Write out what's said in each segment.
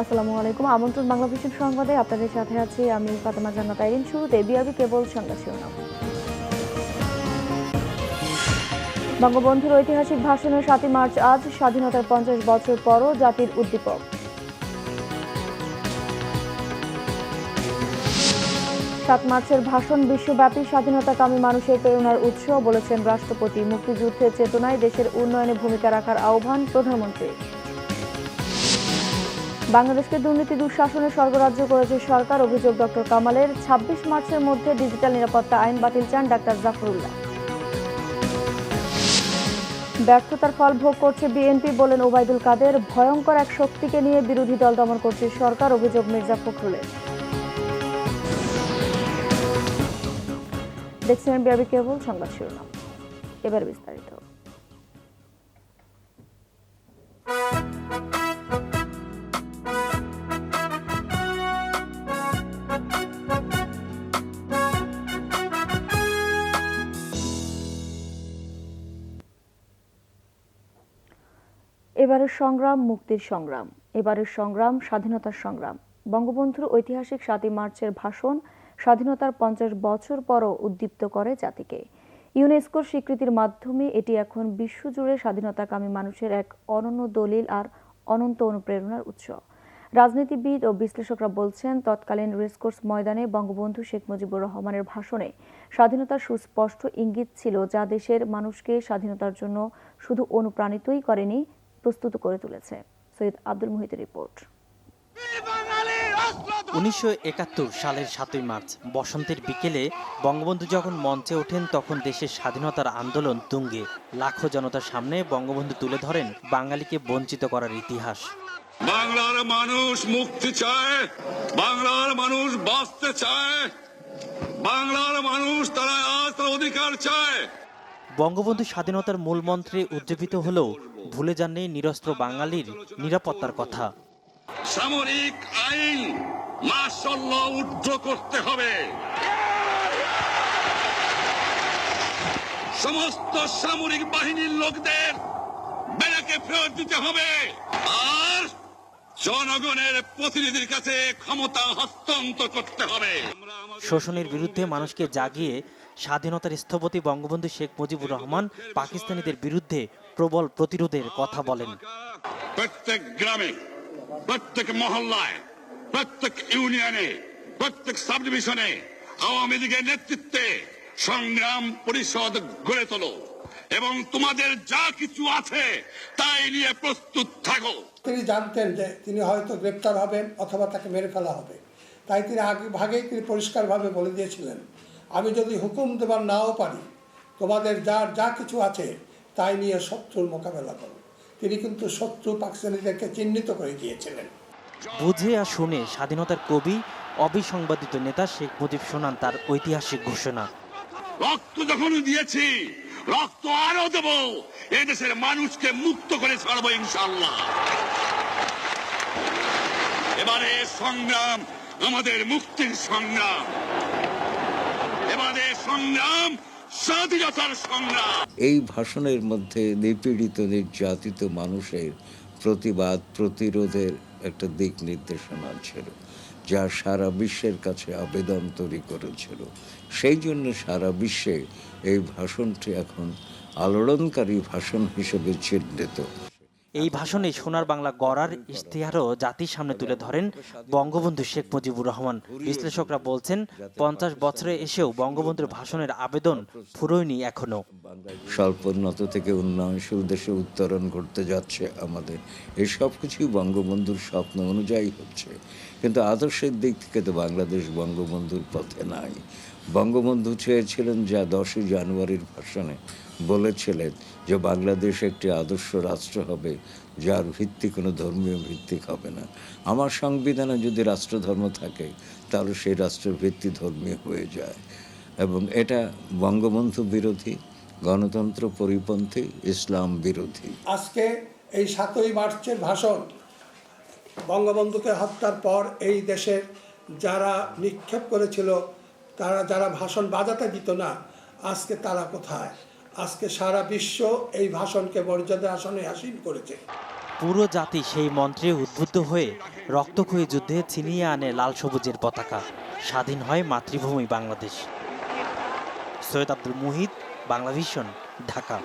আসসালামু আলাইকুম। আমন্ত্রণ বাংলা ভিশন সংবাদে আপনাদের সাথে আছি আমি ফাতেমা জান্নাত আইরিন। শুরুতে বিআরবি কেবল সংবাদ শিরোনাম। বঙ্গবন্ধুর ঐতিহাসিক ভাষণের ৭ই মার্চ আজ স্বাধীনতার ৫০ বছর পরও জাতির উদ্দীপক। মার্চের ভাষণ বিশ্বব্যাপী স্বাধীনতাকামী মানুষের প্রেরণার উৎস বলেছেন রাষ্ট্রপতি। মুক্তিযুদ্ধের চেতনায় দেশের উন্নয়নে ভূমিকা রাখার আহ্বান প্রধানমন্ত্রী। বাংলাদেশকে দুর্নীতি দুঃশাসনে স্বর্গরাজ্য করেছে সরকার, অভিযোগ ডক্টর কামালের। ২৬ মার্চের মধ্যে ডিজিটাল নিরাপত্তা আইন বাতিল চান ডাক্তার জাফরুল্লাহ। ব্যর্থতার ফল ভোগ করছে বিএনপি বলেন ওবায়দুল কাদের। ভয়ঙ্কর এক শক্তিকে নিয়ে বিরোধী দল দমন করছে সরকার, অভিযোগ মির্জা ফখরুলের। দেখছেন বিআরবি কেবল সংবাদ শিরোনাম, এবার বিস্তারিত। এবারের সংগ্রাম মুক্তির সংগ্রাম, এবারের সংগ্রাম স্বাধীনতার সংগ্রাম। বঙ্গবন্ধুর ঐতিহাসিক ৭ই মার্চের ভাষণ স্বাধীনতার ৫০ বছর পরও উদ্দীপ্ত করে জাতিকে। ইউনেস্কোর স্বীকৃতির মাধ্যমে এটি এখন বিশ্বজুড়ে স্বাধীনতাকামী মানুষের এক অনন্য দলিল আর অনন্ত অনুপ্রেরণার উৎস। রাজনীতিবিদ ও বিশ্লেষকরা বলছেন, তৎকালীন রেসকোর্স ময়দানে বঙ্গবন্ধু শেখ মুজিবুর রহমানের ভাষণে স্বাধীনতার সুস্পষ্ট ইঙ্গিত ছিল, যা দেশের মানুষকে স্বাধীনতার জন্য শুধু অনুপ্রাণিতই করেনি, প্রস্তুত করে তুলেছে। সৈয়দ আব্দুল মুহিতের রিপোর্ট। ১৯৭১ সালের ৭ই মার্চ বসন্তের বিকেলে বঙ্গবন্ধু যখন মঞ্চে ওঠেন, তখন দেশের স্বাধীনতার আন্দোলন তুঙ্গে। লাখো জনতার সামনে বঙ্গবন্ধু তুলে ধরেন বাঙালিকে বঞ্চিত করার ইতিহাস। বাংলার মানুষ মুক্তি চায়, বাংলার মানুষ বাঁচতে চায়, বাংলার মানুষ তারা আজ তার অধিকার চায়। বঙ্গবন্ধু স্বাধীনতার মূল মন্ত্রে উজ্জীবিত হলেও ভুলে যাননি নিরস্ত্র বাঙালির নিরাপত্তার কথা। সামরিক আইন মাশাআল্লাহ উদ্ধ করতে হবে, সমস্ত সামরিক বাহিনীর লোকদের ব্যারাকে ফেরত দিতে হবে, আর জনগণের প্রতিনিধির কাছে ক্ষমতা হস্তান্তর করতে হবে। শোষণের বিরুদ্ধে মানুষকে জাগিয়ে স্বাধীনতার স্থপতি বঙ্গবন্ধু শেখ মুজিবুর রহমান পাকিস্তানিদের বিরুদ্ধে প্রবল প্রতিরোধের কথা বলেন। প্রত্যেক গ্রামে, প্রত্যেক মহল্লায়, প্রত্যেক ইউনিয়নে, প্রত্যেক সাব ডিভিশনে আওয়ামী লীগের নেতৃত্বে সংগ্রাম পরিষদ গড়ে তোলো এবং তোমাদের যা কিছু আছে তাই নিয়ে প্রস্তুত থাকো। তিনি জানতেন যে তিনি হয়তো গ্রেপ্তার হবেন অথবা তাকে মেরে ফেলা হবে, তাই তিনি আগেই তিনি পরিষ্কারভাবে বলে দিয়েছিলেন, আমি যদি হুকুম দেবার নাও পারি, তোমাদের যা কিছু আছে তাই নিয়ে শত্রুর মোকাবেলা করো। তিনি কিন্তু শত্রু পাকিস্তানিদেরকে চিহ্নিত করে দিয়েছিলেন। বুঝে আর শুনে স্বাধীনতার কবি, অবিসংবাদিত নেতা শেখ মুজিব শোনান তার ঐতিহাসিক ঘোষণা। রক্ত যখন দিয়েছি, রক্ত আরো দেব, এই দেশের মানুষকে মুক্ত করে ছাড়বো ইনশাআল্লাহ। এবারে সংগ্রাম আমাদের মুক্তির সংগ্রাম, এবারে সংগ্রাম স্বাধীনতার সংগ্রাম। এই ভাষণের মধ্যে নিপীড়িত নির্যাতিত মানুষের প্রতিবাদ প্রতিরোধের একটা দিক নির্দেশনা ছিল, যা সারা বিশ্বের কাছে আবেদন তৈরি করেছিল। সেই জন্য সারা বিশ্বে এই ভাষণটি এখন আলোড়নকারী ভাষণ হিসেবে চিহ্নিত। এই ভাষণে সোনার বাংলা গড়ার ইশতেহারও জাতির সামনে তুলে ধরেন বঙ্গবন্ধু শেখ মুজিবুর রহমান। বিশ্লেষকরা বলছেন, ৫০ বছরে এসেও বঙ্গবন্ধুর ভাষণের আবেদন ফুরোয়নি এখনো। স্বল্পোন্নত থেকে উন্নয়নশীল দেশে উত্তরণ করতে যাচ্ছে আমাদের, এই সব কিছুই বঙ্গবন্ধুর স্বপ্ন অনুযায়ী হচ্ছে, কিন্তু আদর্শের দিক থেকে তো বাংলাদেশ বঙ্গবন্ধুর পথে নাই। বঙ্গবন্ধু চেয়েছিলেন, যা 10ই জানুয়ারির ভাষণে বলেছিলেন, যে বাংলাদেশ একটি আদর্শ রাষ্ট্র হবে যার ভিত্তি কোনো ধর্মীয় ভিত্তিক হবে না। আমার সংবিধানে যদি রাষ্ট্রধর্ম থাকে তাহলে সেই রাষ্ট্রের ভিত্তি ধর্মীয় হয়ে যায়, এবং এটা বঙ্গবন্ধু বিরোধী, গণতন্ত্র পরিপন্থী, ইসলাম বিরোধী। আজকে এই ৭ই মার্চের ভাষণ বঙ্গবন্ধুকে হত্যার পর এই দেশের যারা নিক্ষেপ করেছিল, তারা যারা ভাষণ বাজাতে দিত না, আজকে তারা কোথায়? আজকে সারা বিশ্ব এই ভাষণকে মর্যাদা আসনে আসীন করেছে। পুরো জাতি সেই মন্ত্রে উদ্বুদ্ধ হয়ে রক্তক্ষয়ী যুদ্ধে ছিনিয়ে আনে লাল সবুজের পতাকা, স্বাধীন হয় মাতৃভূমি বাংলাদেশ। সৈয়দ আব্দুল মুহিত, বাংলাভিশন, ঢাকা।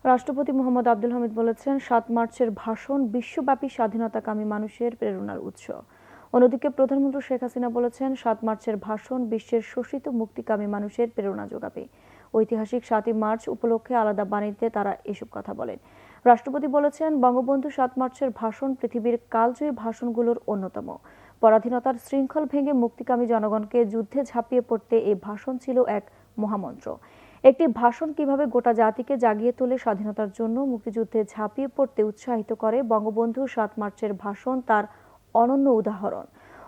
রাষ্ট্রপতি মোহাম্মদ আব্দুল হামিদ বলেছেন, ৭ মার্চের ভাষণ বিশ্বব্যাপী স্বাধীনতাকামী মানুষের প্রেরণার উৎস। অন্যদিকে প্রধানমন্ত্রী শেখ হাসিনা বলেছেন, ৭ মার্চের ভাষণ বিশ্বের শোষিত মুক্তিকামী মানুষের প্রেরণা যোগাবে। ঐতিহাসিক ৭ই মার্চ উপলক্ষে আলাদা বাণীতে তারা এসব কথা বলেন। রাষ্ট্রপতি বলেছেন, বঙ্গবন্ধু ৭ মার্চের ভাষণ পৃথিবীর কালজয়ী ভাষণগুলোর অন্যতম। পরাধীনতার শৃঙ্খল ভেঙে মুক্তিকামী জনগণকে যুদ্ধে ঝাঁপিয়ে পড়তে এই ভাষণ ছিল এক মহামন্ত্র। একটি ভাষণ কিভাবে গোটা জাতিকে জাগিয়ে তোলে, স্বাধীনতার জন্য মুক্তিযুদ্ধে ঝাঁপিয়ে পড়তে উৎসাহিত করে, বঙ্গবন্ধু ৭ মার্চের ভাষণ তার অনন্য উদাহরণ।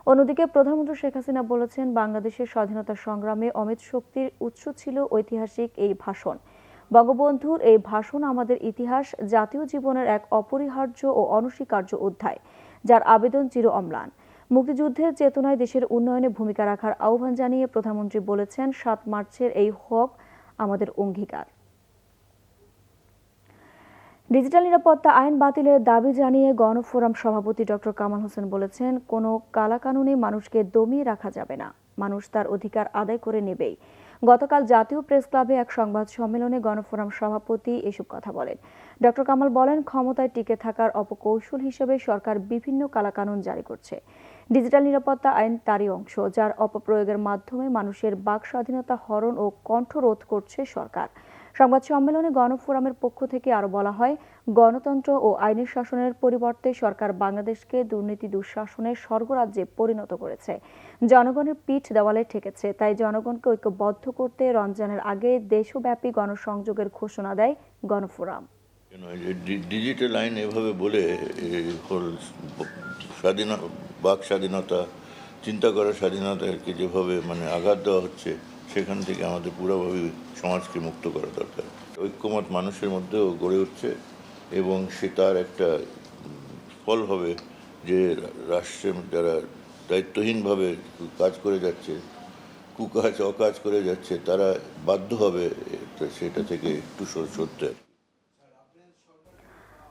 অন্যদিকে প্রধানমন্ত্রী শেখ হাসিনা বলেছেন, বাংলাদেশের স্বাধীনতা সংগ্রামে অমিত শক্তির উৎস ছিল ঐতিহাসিক এই ভাষণ। বঙ্গবন্ধুর এই ভাষণ আমাদের ইতিহাস, জাতীয় জীবনের এক অপরিহার্য ও অনস্বীকার্য অধ্যায়, যার আবেদন চির অম্লান। মুক্তিযুদ্ধের চেতনায় দেশের উন্নয়নে ভূমিকা রাখার আহ্বান জানিয়ে প্রধানমন্ত্রী বলেছেন, ৭ মার্চের এই হক আমাদের অঙ্গীকার। ডিজিটাল নিরাপত্তা আইন বাতিলের দাবি জানিয়ে গণফোরাম সভাপতি ডক্টর কামাল হোসেন বলেছেন, কোনো কালাকানুনে মানুষকে দমিয়ে রাখা যাবে না, মানুষ তার অধিকার আদায় করে নেবেই। গতকাল জাতীয় প্রেস ক্লাবে এক সংবাদ সম্মেলনে গণফোরাম সভাপতি এসব কথা বলেন। ডক্টর কামাল বলেন, ক্ষমতায় টিকে থাকার অপকৌশল হিসেবে সরকার বিভিন্ন কালাকানুন জারি করছে। ডিজিটাল নিরাপত্তা আইন তারই অংশ, যার অপপ্রয়োগের মাধ্যমে মানুষের বাক স্বাধীনতা হরণ ও কণ্ঠরোধ করছে সরকার। সংবাদ সম্মেলনে গণফোরামের পক্ষ থেকে আরো বলা হয়, গণতন্ত্র ও আইনের শাসনের পরিবর্তে সরকার বাংলাদেশকে দুর্নীতি দুঃশাসনের স্বর্গরাজ্যে পরিণত করেছে। জনগণের পিঠ দেওয়ালে ঠেকেছে। তাই জনগণকে ঐক্যবদ্ধ করতে রমজানের আগে দেশব্যাপী গণসংযোগের ঘোষণা দেয় গণফোরাম। ডিজিটাল আইন এভাবে বলে বাক স্বাধীনতা, চিন্তা করার স্বাধীনতাকে যেভাবে আঘাত দেওয়া হচ্ছে, সেখান থেকে আমাদের পুরোভাবে সমাজকে মুক্ত করা দরকার। ঐক্যমত মানুষের মধ্যেও গড়ে উঠছে এবং সে তার একটা ফল হবে যে রাষ্ট্রের যারা দায়িত্বহীনভাবে কাজ করে যাচ্ছে, কুকাজ অকাজ করে যাচ্ছে, তারা বাধ্য হবে সেটা থেকে একটু সরতে।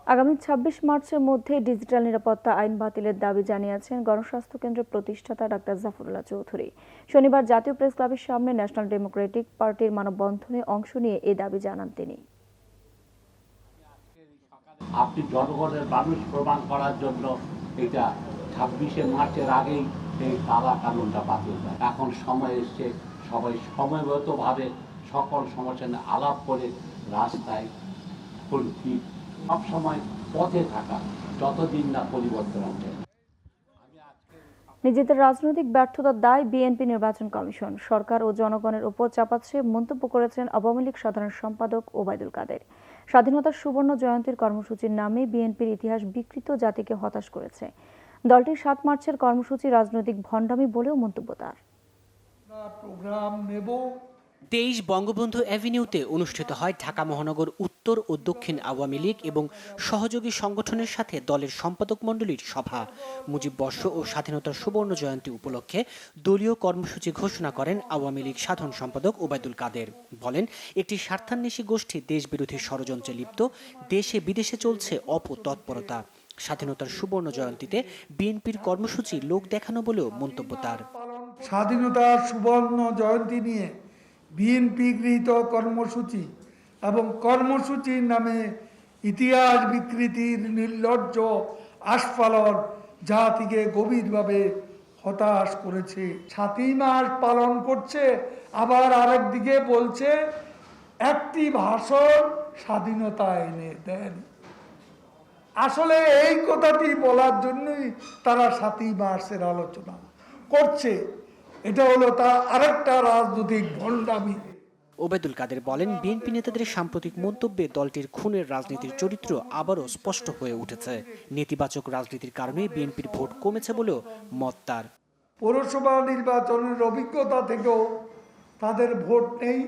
আগামী ২৬ মার্চের মধ্যে ডিজিটাল নিরাপত্তা আইন বাতিলের দাবি জানিয়েছেন গণস্বাস্থ্য কেন্দ্রের প্রতিষ্ঠাতা ডাক্তার জাফরুল্লাহ চৌধুরী। শনিবার জাতীয় প্রেস ক্লাবের সামনে ন্যাশনাল ডেমোক্রেটিক পার্টির মানববন্ধনে অংশ নিয়ে এ দাবি জানান তিনি। আপনি জনগণের মানুষ প্রমাণ করার জন্য এটা ২৬শে মার্চের আগেই এই কালা কানুনটা বাতিল হয়। এখন সময় এসছে সবাই সময়গতভাবে সকল সমস্যা নিয়ে আলাপ করে রাস্তায় সব সময় পথে থাকা, যতদিন না পরিবর্তন হবে। নিজেদের রাজনৈতিক ব্যর্থতার দায় বিএনপি নির্বাচন কমিশন সরকার ও জনগণের উপর চাপাচ্ছে মন্তব্য করেছেন আওয়ামী লীগ সাধারণ সম্পাদক ওবায়দুল কাদের। স্বাধীনতার সুবর্ণ জয়ন্তীর কর্মসূচির নামে বিএনপির ইতিহাস বিকৃত জাতিকে হতাশ করেছে। দলটির ৭ মার্চের কর্মসূচি রাজনৈতিক ভণ্ডামি বলেও মন্তব্য তার। ২৩ বঙ্গবন্ধু অ্যাভিনিউতে অনুষ্ঠিত হয় ঢাকা মহানগর উত্তর ও দক্ষিণ আওয়ামী লীগ এবং সহযোগী সংগঠনের সাথে দলের সম্পাদক মণ্ডলীর সভা। মুজিব বর্ষ ও স্বাধীনতার সুবর্ণ জয়ন্তী উপলক্ষে দলীয় কর্মসূচি ঘোষণা করেন আওয়ামী লীগ সাধারণ সম্পাদক ওবায়দুল কাদের। বলেন, একটি স্বার্থান্বেষী গোষ্ঠী দেশবিরোধী ষড়যন্ত্রে লিপ্ত, দেশে বিদেশে চলছে অপতৎপরতা। স্বাধীনতার সুবর্ণ জয়ন্তীতে বিএনপির কর্মসূচি লোক দেখানো বলেও মন্তব্য তার। স্বাধীনতার সুবর্ণ জয়ন্তী নিয়ে বিএনপি গৃহীত কর্মসূচি এবং কর্মসূচির নামে ইতিহাস বিকৃতির নির্লজ্জ আস্ফালন জাতিকে গভীরভাবে হতাশ করেছে। ৭ই মার্চ পালন করছে, আবার আরেকদিকে বলছে একটি ভাষণ স্বাধীনতা এনে দেন। আসলে এই কথাটি বলার জন্যই তারা ৭ই মার্চের আলোচনা করছে। এটা হলো তার আরেকটা রাজনৈতিক ভণ্ডামি। ওবায়দুল কাদের বলেন, বিএনপি নেতাদের সাম্প্রতিক মন্তব্যে দলটির খুনের রাজনীতির চরিত্র আবারও স্পষ্ট হয়ে উঠেছে। নেতিবাচক রাজনীতির কারণে বিএনপির ভোট কমেছে বলেও মত তার। পৌরসভা নির্বাচনের অভিজ্ঞতা থেকেও তাদের ভোট নেই,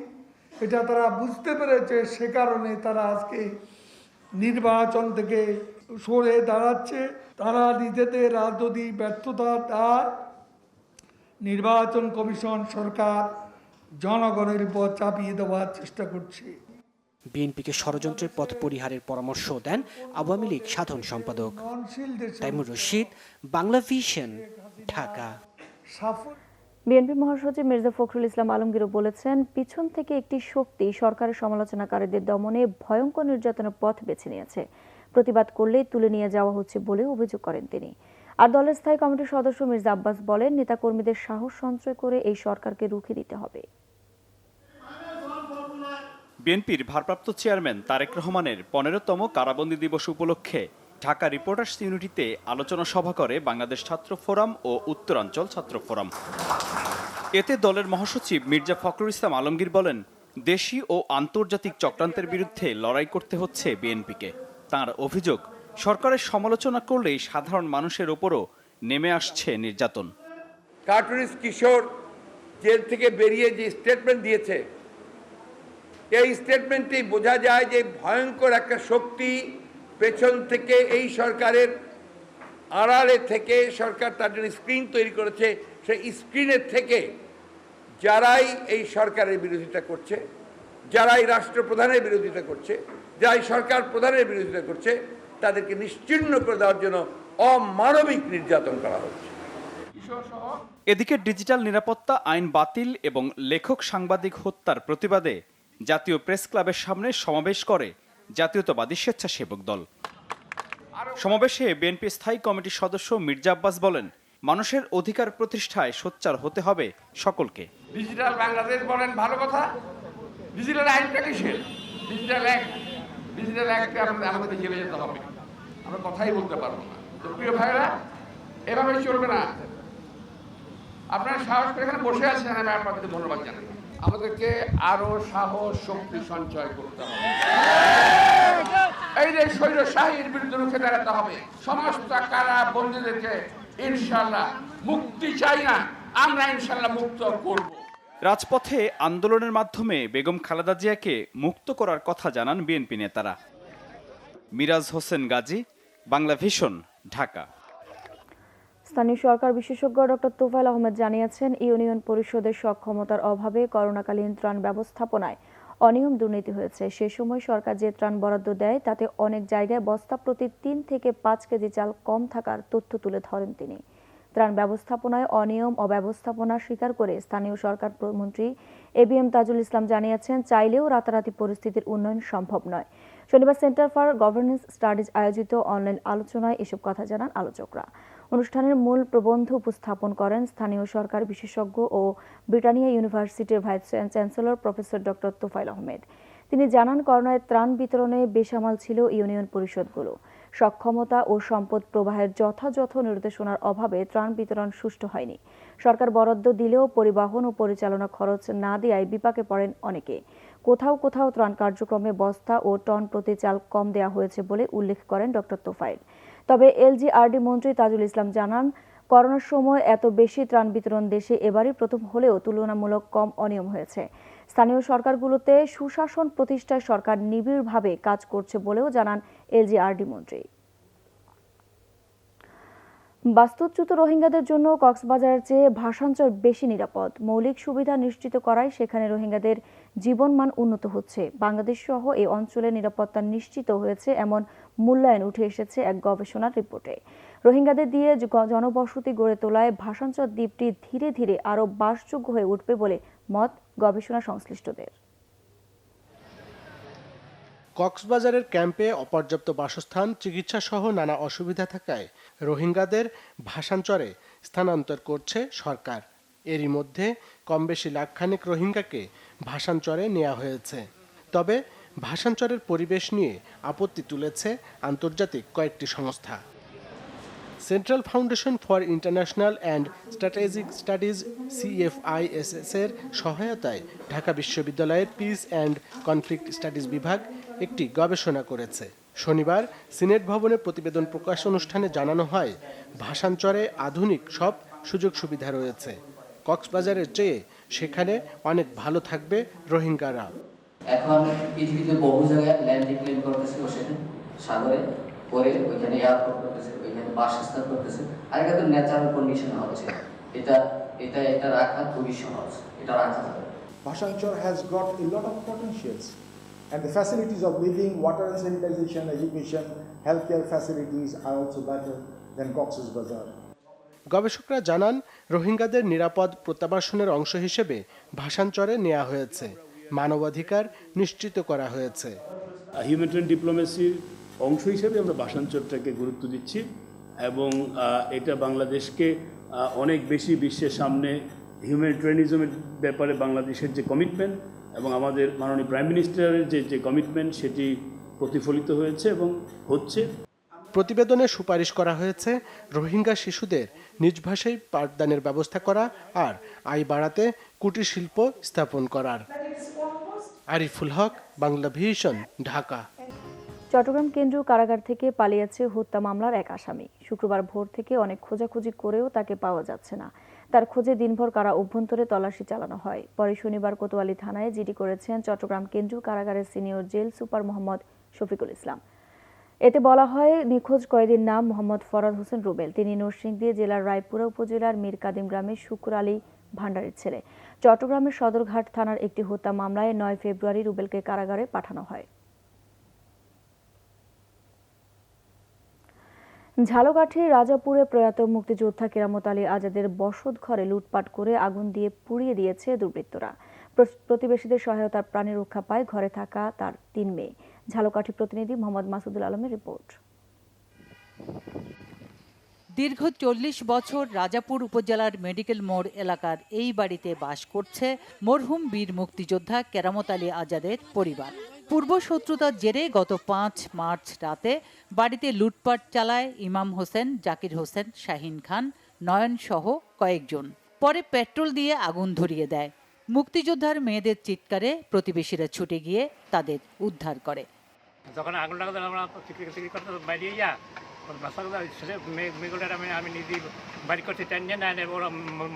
এটা তারা বুঝতে পেরেছে। সে কারণে তারা আজকে নির্বাচন থেকে সরে দাঁড়াচ্ছে। তারা নিজেদের রাজনৈতিক ব্যর্থতার দায় নির্বাচন কমিশন, সরকার, জনগণের উপর চাপিয়ে দেওয়ার চেষ্টা করছে। বিএনপিকে ষড়যন্ত্রের পথ পরিহারের পরামর্শ দেন আওয়ামী লীগ সাধারণ সম্পাদক। ননশীল দেশে তাইমুর রশিদ, বাংলা ভিশন, ঢাকা। সাফল্য বিএনপি মহাসচিব মির্জা ফখরুল ইসলাম আলমগীরও বলেছেন, পিছন থেকে একটি শক্তি সরকারের সমালোচনাকারীদের দমনে ভয়ঙ্কর নির্যাতনের পথ বেছে নিয়েছে। প্রতিবাদ করলেই তুলে নিয়ে যাওয়া হচ্ছে বলে অভিযোগ করেন তিনি। আর দলের স্থায়ী কমিটির সদস্য মির্জা আব্বাস বলেন, নেতাকর্মীদের সাহস সঞ্চয় করে এই সরকারকে রুখে দিতে হবে। বিএনপির ভারপ্রাপ্ত চেয়ারম্যান তারেক রহমানের 15তম কারাবন্দী দিবস উপলক্ষে ঢাকা রিপোর্টার্স ইউনিটিতে আলোচনা সভা করে বাংলাদেশ ছাত্র ফোরাম ও উত্তরাঞ্চল ছাত্র ফোরাম। এতে দলের মহাসচিব মির্জা ফখরুল ইসলাম আলমগীর বলেন, দেশি ও আন্তর্জাতিক চক্রান্তের বিরুদ্ধে লড়াই করতে হচ্ছে বিএনপিকে। তাঁর অভিযোগ, সরকারের সমালোচনা করলেই সাধারণ মানুষের ওপরও নেমে আসছে নির্যাতন। কার্টুনিস্ট কিশোর জেল থেকে বেরিয়ে যে স্টেটমেন্ট দিয়েছে, এই স্টেটমেন্টেই বোঝা যায় যে ভয়ঙ্কর একটা শক্তি পেছন থেকে এই সরকারের আড়ালে থেকে সরকার তার জন্য স্ক্রিন তৈরি করেছে। সেই স্ক্রিনের থেকে যারাই এই সরকারের বিরোধিতা করছে, যারাই রাষ্ট্রপ্রধানের বিরোধিতা করছে, যারাই সরকার প্রধানের বিরোধিতা করছে, তাদেরকে নিশ্চিহ্ন করে দেওয়ার জন্য অমানবিক নির্যাতন করা হচ্ছে। এদিকে ডিজিটাল নিরাপত্তা আইন বাতিল এবং লেখক সাংবাদিক হত্যার প্রতিবাদে জাতীয় প্রেস ক্লাবের সামনে সমাবেশ করে জাতীয়তাবাদী স্বেচ্ছাসেবক দল। সমাবেশে বিএনপি স্থায়ী কমিটির সদস্য মির্জা আব্বাস বলেন, মানুষের অধিকার প্রতিষ্ঠায় সোচ্চার হতে হবে সকলকে। ডিজিটাল বাংলাদেশ বলেন ভালো কথা, ডিজিটাল আইনটা কিসের? ডিজিটাল অ্যাক্টে আমাদের জেলে যেতে হবে, আমরা কথাই বলতে পারবো না। তো প্রিয় ভাইরা, এভাবে চলবে না। আপনারা সাহস করে এখানে বসে আছেন, আমি আপনাদেরকে ধন্যবাদ জানাই। আমাদেরকে আরো সাহস শক্তি সঞ্চয় করতে হবে। এই যে স্বৈরশাহীর বিরুদ্ধে রুখে দাঁড়াতে হবে। সমস্ত কারা বন্দীদেরকে ইনশাআল্লাহ মুক্তি চাই না, আমরা ইনশাআল্লাহ মুক্ত করব। রাজপথে আন্দোলনের মাধ্যমে বেগম খালেদা জিয়াকে মুক্ত করার কথা জানান বিএনপি নেতারা। মিরাজ হোসেন গাজী, বাংলা ভিশন, ঢাকা। স্থানীয় সরকার বিশেষজ্ঞ ডক্টর তোফায়েল আহমেদ জানিয়েছেন, ইউনিয়ন পরিষদের সক্ষমতার অভাবে করোনাকালীন ত্রাণ ব্যবস্থাপনায় অনিয়ম দুর্নীতি হয়েছে। সে সময় সরকার যে ত্রাণ বরাদ্দ দেয় তাতে অনেক জায়গায় বস্তা প্রতি 3 থেকে 5 কেজি চাল কম থাকার তথ্য তুলে ধরেন তিনি। ত্রাণ ব্যবস্থাপনায় অনিয়ম ও ব্যবস্থাপনা স্বীকার করে স্থানীয় সরকার মন্ত্রী এবিএম তাজুল ইসলাম জানিয়েছেন, চাইলেও রাতারাতি পরিস্থিতির উন্নয়ন সম্ভব নয়। শনিবার সেন্টার ফর গভর্নেন্স স্টাডিজ আয়োজিত অনলাইন আলোচনায় এসব কথা জানান আলোচকরা। অনুষ্ঠানের মূল প্রবন্ধ উপস্থাপন করেন স্থানীয় সরকার বিশেষজ্ঞ ও ব্রিটানিয়া ইউনিভার্সিটির vice chancellor professor doctor Tofail Ahmed. তিনি জানান, করোনায় ত্রাণ বিতরণে বেসামাল ছিল ইউনিয়ন পরিষদগুলো। সক্ষমতা ও সম্পদ প্রবাহের যথাযথ নির্দেশনার অভাবে ত্রাণ বিতরণ সুষ্ঠু হয়নি। সরকার বরাদ্দ দিলেও পরিবহন ও পরিচালনা খরচ না দেওয়ায় বিপাকে পড়েন অনেকে। কোথাও কোথাও ত্রাণ কার্যক্রমে বস্তা ও টন প্রতি চাল কম দেওয়া হয়েছে বলে উল্লেখ করেন ডক্টর তোফায়েল। তবে এলজিআরডি মন্ত্রী তাজুল ইসলাম জানান, করোনার সময় এত বেশি ত্রাণ বিতরণ দেশে এবারই প্রথম হলেও তুলনামূলক কম অনিয়ম হয়েছে। স্থানীয় সরকারগুলোতে সুশাসন প্রতিষ্ঠায় সরকার নিবিড়ভাবে কাজ করছে বলেও জানান এলজিআরডি মন্ত্রী। বাস্তুচ্যুত রোহিঙ্গাদের জন্য কক্সবাজারের চেয়ে ভাষাঞ্চল বেশি নিরাপদ। মৌলিক সুবিধা নিশ্চিত করায় সেখানে রোহিঙ্গাদের জীবনমান উন্নত হচ্ছে। বাংলাদেশ সহ এই অঞ্চলের নিরাপত্তা নিশ্চিত হয়েছে এমন মূল্যায়ন উঠে এসেছে এক গবেষণার রিপোর্টে। রোহিঙ্গাদের দিয়ে জনবসতি গড়ে তোলায় ভাষাঞ্চল দ্বীপটি ধীরে ধীরে আরও বাসযোগ্য হয়ে উঠবে বলে মত গবেষণা সংশ্লিষ্টদের। কক্সবাজারের ক্যাম্পে অপর্যাপ্ত বাসস্থান, চিকিৎসা সহ নানা অসুবিধা থাকায় রোহিঙ্গাদের ভাষাঞ্চলে স্থানান্তর করছে সরকার। এরই মধ্যে কমবেশি লাখখানেক রোহিঙ্গাকে ভাষাঞ্চলে নেওয়া হয়েছে। তবে ভাষাঞ্চলের পরিবেশ নিয়ে আপত্তি তুলেছে আন্তর্জাতিক কয়েকটি সংস্থা। Central foundation for international and strategic studies CFISS এর সহায়তায় ঢাকা বিশ্ববিদ্যালয়ের পিস অ্যান্ড কনফ্লিক্ট স্টাডিজ বিভাগ একটি গবেষণা করেছে। শনিবার সিনেট ভবনে প্রতিবেদন প্রকাশ অনুষ্ঠানে জানানো হয়, ভাষাঞ্চলে আধুনিক সব সুযোগ সুবিধা রয়েছে। কক্সবাজারের চেয়ে সেখানে অনেক ভালো থাকবে রোহিঙ্গারা। এখন পৃথিবীতে বহু জায়গায় ল্যান্ড ডিক্লেয়ার করতেছে, বসে সাগরে পরে ওইখানে এয়ারপোর্ট করতেছে, ওইখানে বাসস্থান করতেছে। আর এটা তো ন্যাচারাল কন্ডিশন হচ্ছে, এটা রাখা খুবই সহজ, এটা রাখা যাবে। Bhasanchar has got a lot of potentials And the facilities of living, water and sanitation, education, healthcare facilities are also better than Cox's Bazar. গবেষকরা জানান, রোহিঙ্গাদের নিরাপদ প্রত্যাবাসনের অংশ হিসেবে ভাষান্তরে নেওয়া হয়েছে, মানবাধিকার নিশ্চিত করা হয়েছে। হিউম্যানিটেরিয়ান ডিপ্লোমেসির অংশ হিসেবে আমরা ভাষান্তরটাকে গুরুত্ব দিচ্ছি এবং এটা বাংলাদেশকে অনেক বেশি বিশ্বের সামনে হিউম্যানিটেরিয়ানিজমের ব্যাপারে বাংলাদেশের যে কমিটমেন্ট এবং আমাদের মাননীয় প্রাইম মিনিস্টারের যে কমিটমেন্ট সেটি প্রতিফলিত হয়েছে এবং হচ্ছে। প্রতিবেদনে সুপারিশ করা হয়েছে রোহিঙ্গা শিশুদের নিজ ভাষায় পাঠদানের ব্যবস্থা করা আর আয় বাড়াতে কুটির শিল্প স্থাপন করার। আরিফুল হক, বাংলা ভিশন, ঢাকা। চট্টগ্রাম কেন্দ্রীয় কারাগার থেকে পালিয়েছে হত্যা মামলার এক আসামি। শুক্রবার ভোর থেকে অনেক খোঁজাখুঁজি করেও তাকে পাওয়া যাচ্ছে না। তার খোঁজে দিনভর কারা অভ্যন্তরে তল্লাশি চালানো হয়। পরে শনিবার কোতোয়ালি থানায় জিডি করেছেন চট্টগ্রাম কেন্দ্রীয় কারাগারের senior jail super Mohammad Shafiqul Islam. এতে বলা হয়, নিখোঁজ কয়েদির নাম মোহাম্মদ ফরাদ হোসেন রুবেল। তিনি নরসিংদী জেলার রায়পুরা উপজেলার মীর কাদিম গ্রামের শুকুর আলী ভান্ডারের ছেলে। চট্টগ্রামের সদরঘাট থানার একটি হত্যা মামলায় 9 ফেব্রুয়ারি রুবেলকে কারাগারে পাঠানো হয়। ঝালকাঠির রাজাপুরে প্রয়াত মুক্তিযোদ্ধা কেরামত আলী আজাদের বসত ঘরে লুটপাট করে আগুন দিয়ে পুড়িয়ে দিয়েছে দুর্বৃত্তরা। প্রতিবেশীদের সহায়তার প্রাণে রক্ষা পায় ঘরে থাকা তার 3 মেয়ে। ঝালকাঠি প্রতিনিধি মোহাম্মদ মাসুদুল আলমের রিপোর্ট। দীর্ঘ 40 বছর রাজাপুর উপজেলার মেডিকেল মোড় এলাকার এই বাড়িতে বাস করছে মরহুম বীর মুক্তিযোদ্ধা কেরামত আলী আজাদের পরিবার। পূর্ব শত্রুতার জেরে গত 5 মার্চ রাতে বাড়িতে লুটপাট চালায় ইমাম হোসেন, জাকির হোসেন, শাহিন খান, নয়ন সহ কয়েকজন। পরে পেট্রোল দিয়ে আগুন ধরিয়ে দেয়। মুক্তিযোদ্ধার মেয়েদের চিৎকারে প্রতিবেশীরা ছুটে গিয়ে তাদের উদ্ধার করে। যখন আগুন লাগাতে আমরা বাইরে যা আমি নিজে বাড়ি করতে ওরা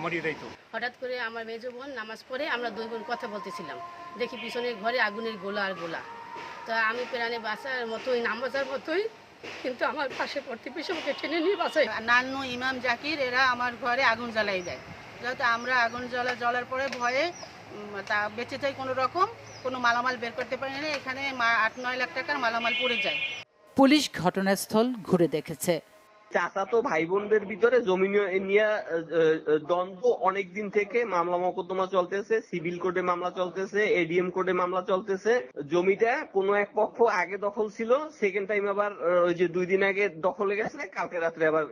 মরিয়ে দিত। হঠাৎ করে আমার মেজ বোন নামাজ পড়ে আমরা 2 বোন কথা বলতেছিলাম, দেখি পিছনের ঘরে আগুনের গোলা আর গোলা। তো আমি প্রাণে বাঁচার মতোই নাম বাঁচার মতোই, কিন্তু আমার পাশে প্রতিবেশী আমাকে টেনে নিয়ে বাঁচাই। নান্নু, ইমাম, জাকির এরা আমার ঘরে আগুন জ্বালাই দেয়। যেহেতু আমরা আগুন জ্বলার পরে ভয়ে তা বেঁচে যাই, কোনো রকম কোনো মালামাল বের করতে পারি না। এখানে 8-9 লাখ টাকার মালামাল পড়ে যায়। পুলিশ ঘটনাস্থল ঘুরে দেখেছে। চাচাতো ভাই বোনদের ভিতরে জমি নিয়ে দ্বন্দ্ব অনেক দিন থেকে মামলা মোকদ্দমা চলতেছে, সিভিল কোর্টে মামলা চলতেছে, এডিএম কোর্টে মামলা চলতেছে। জমিটা কোনো এক পক্ষ আগে দখল ছিল, সেকেন্ড টাইম আবার ওই যে 2 দিন আগে দখলে গেছে, কালকে রাত্রে আবার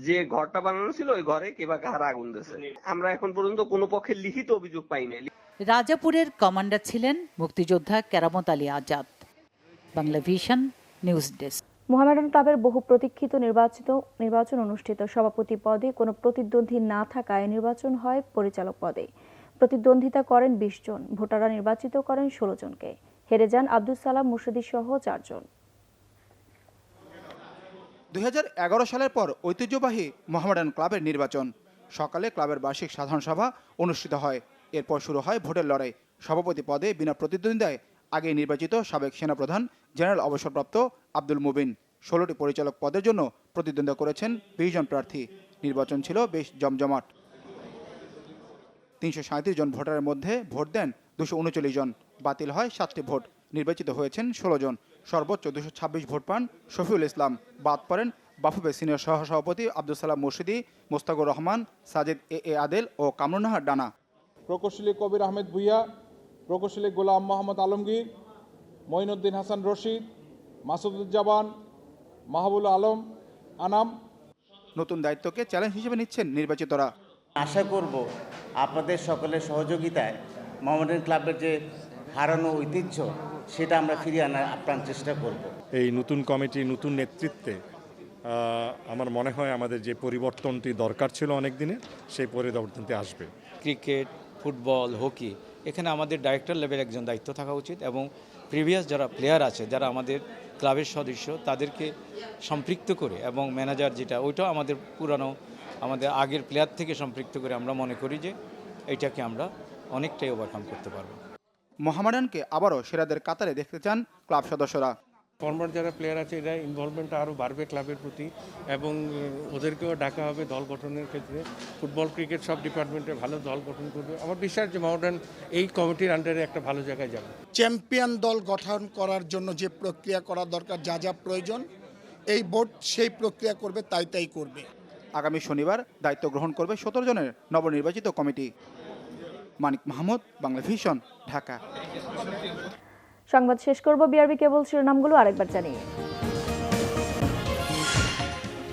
যে ঘরটা বানানো ছিল ওই ঘরে কে বা কাহার আগুন দিয়েছে। আমরা এখন পর্যন্ত কোনো পক্ষের লিখিত অভিযোগ পাই নাই। রাজাপুরের কমান্ডার ছিলেন মুক্তিযোদ্ধা Keramat Ali Azad. Bangla Vision news desk. Mohammedan ক্লাবের বহু প্রতীক্ষিত নির্বাচন অনুষ্ঠিত। সভাপতি পদে কোনো প্রতিদ্বন্দ্বী না থাকায় নির্বাচন হয় পরিচালক পদে। প্রতিদ্বন্দ্বিতা করেন 20 জন, ভোটাররা নির্বাচিত করেন 16 জনকে। হেরে যান আব্দুল সালাম মুর্শিদি সহ 4 জন। 2011 সালের পর ঐতিহ্যবাহী মোহামেডান ক্লাবের নির্বাচন। সকালে ক্লাবের বার্ষিক সাধারণ সভা অনুষ্ঠিত হয়। এরপর শুরু হয় ভোটের লড়াই। সভাপতি পদে বিনা প্রতিদ্বন্দ্বিতায় আগে নির্বাচিত সাবেক সেনাপ্রধান জেনারেল অবসরপ্রাপ্ত আব্দুল মুবিন। 16টি পরিচালক পদের জন্য প্রতিদ্বন্দ্বিতা করেছেন 20 জন প্রার্থী। নির্বাচন ছিল বেশ জমজমাট। 337 জন ভোটারের মধ্যে ভোট দেন 239 জন, বাতিল হয় 7টি ভোট। নির্বাচিত হয়েছেন 16 জন। সর্বোচ্চ 226 ভোট পান শফিউল ইসলাম। বাদ পড়েন বাফুফে সিনিয়র সহসভাপতি আব্দুল সালাম মুর্শিদি, মোস্তাকুর রহমান, সাজিদ এ আদেল ও কামরুন্নাহার ডানা। প্রকৌশলী কবির আহমেদ ভুইয়া, প্রকৌশলী গোলাম মোহাম্মদ আলমগীর, মঈনুদ্দিন হাসান রশিদ, মাসুদুজ্জামান, মাহবুল আলম আনাম। নতুন দায়িত্বকে চ্যালেঞ্জ হিসেবে নিচ্ছেন নির্বাচিতরা। আশা করব আপনাদের সকলের সহযোগিতায় মোহামেডান ক্লাবের যে হারানো ঐতিহ্য সেটা আমরা ফিরিয়ে আনার আপ্রাণ চেষ্টা করব। এই নতুন কমিটি, নতুন নেতৃত্বে আমার মনে হয় আমাদের যে পরিবর্তনটি দরকার ছিল অনেক দিনে, সেই পরিবর্তনটি আসবে। ক্রিকেট, ফুটবল, হকি, এখানে আমাদের ডাইরেক্টর লেভেল একজন দায়িত্ব থাকা উচিত এবং প্রিভিয়াস যারা প্লেয়ার আছে, যারা আমাদের ক্লাবের সদস্য, তাদেরকে সম্পৃক্ত করে এবং ম্যানেজার যেটা ওইটাও আমাদের পুরানো আমাদের আগের প্লেয়ার থেকে সম্পৃক্ত করে আমরা মনে করি যে এইটাকে আমরা অনেকটাই ওভারকাম করতে পারবো। মোহামেডানকে আবারও সেরাদের কাতারে দেখতে চান ক্লাব সদস্যরা। ফরমার যারা প্লেয়ার আছে এরা ইনভলভমেন্টটা আরও বাড়বে ক্লাবের প্রতি এবং ওদেরকেও ডাকা হবে দল গঠনের ক্ষেত্রে। ফুটবল ক্রিকেট সব ডিপার্টমেন্টে ভালো দল গঠন করবে। আমার বিশ্বাস যে মডার্ন এই কমিটির আন্ডারে একটা ভালো জায়গায় যাবে। চ্যাম্পিয়ন দল গঠন করার জন্য যে প্রক্রিয়া করা দরকার, যা যা প্রয়োজন, এই বোর্ড সেই প্রক্রিয়া করবে, তাই করবে। আগামী শনিবার দায়িত্ব গ্রহণ করবে 17 জনের নবনির্বাচিত কমিটি। মানিক মাহমুদ, বাংলাভিশন, ঢাকা। সংবাদ শেষ করব বিআরবি কেবল শিরোনামগুলো আরেকবার জানিয়ে।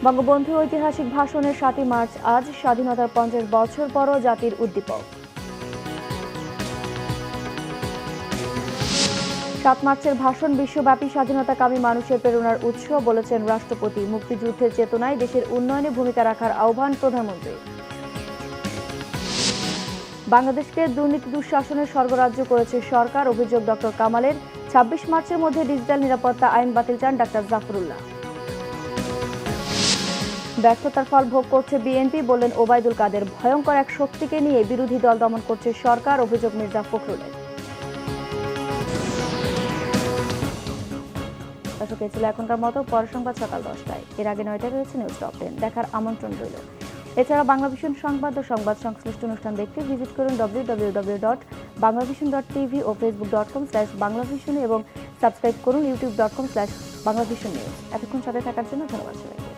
বঙ্গবন্ধুর ঐতিহাসিক ভাষণের 7 মার্চ আজ স্বাধীনতার 50 বছর পরও জাতির উদ্দীপক। 7 মার্চের ভাষণ বিশ্বব্যাপী স্বাধীনতাকামী মানুষের প্রেরণার উৎস বলেছেন রাষ্ট্রপতি। মুক্তিযুদ্ধের চেতনায় দেশের উন্নয়নে ভূমিকা রাখার আহ্বান প্রধানমন্ত্রী। বাংলাদেশকে দুর্নীতি দুঃশাসনের স্বর্গরাজ্য করেছে সরকার, অভিযোগ ডক্টর কামালের। 26 মার্চের মধ্যে ডিজিটাল নিরাপত্তা আইন বাতিল চান ডাক্তার জাফরুল্লাহ। ব্যর্থতার ফল ভোগ করছে বিএনপি, বললেন ওবায়দুল কাদের। ভয়ঙ্কর এক শক্তিকে নিয়ে বিরোধী দল দমন করছে সরকার, অভিযোগ মির্জা ফখরুলের। দর্শক, এই ছিল এখনকার মতো। পরের সংবাদ সকাল 10টায়। এর আগে 9টায় রয়েছে নিউজ টপ 10 দেখার আমন্ত্রণ রইল। এছাড়া বাংলাভিশন সংবাদ ও সংবাদ সংশ্লিষ্ট অনুষ্ঠান দেখতে ভিজিট করুন www.banglavision.tv ও facebook.com/banglavision এবং সাবস্ক্রাইব করুন youtube.com/banglavision news। এতক্ষণ সাথে থাকার জন্য ধন্যবাদ সবাইকে।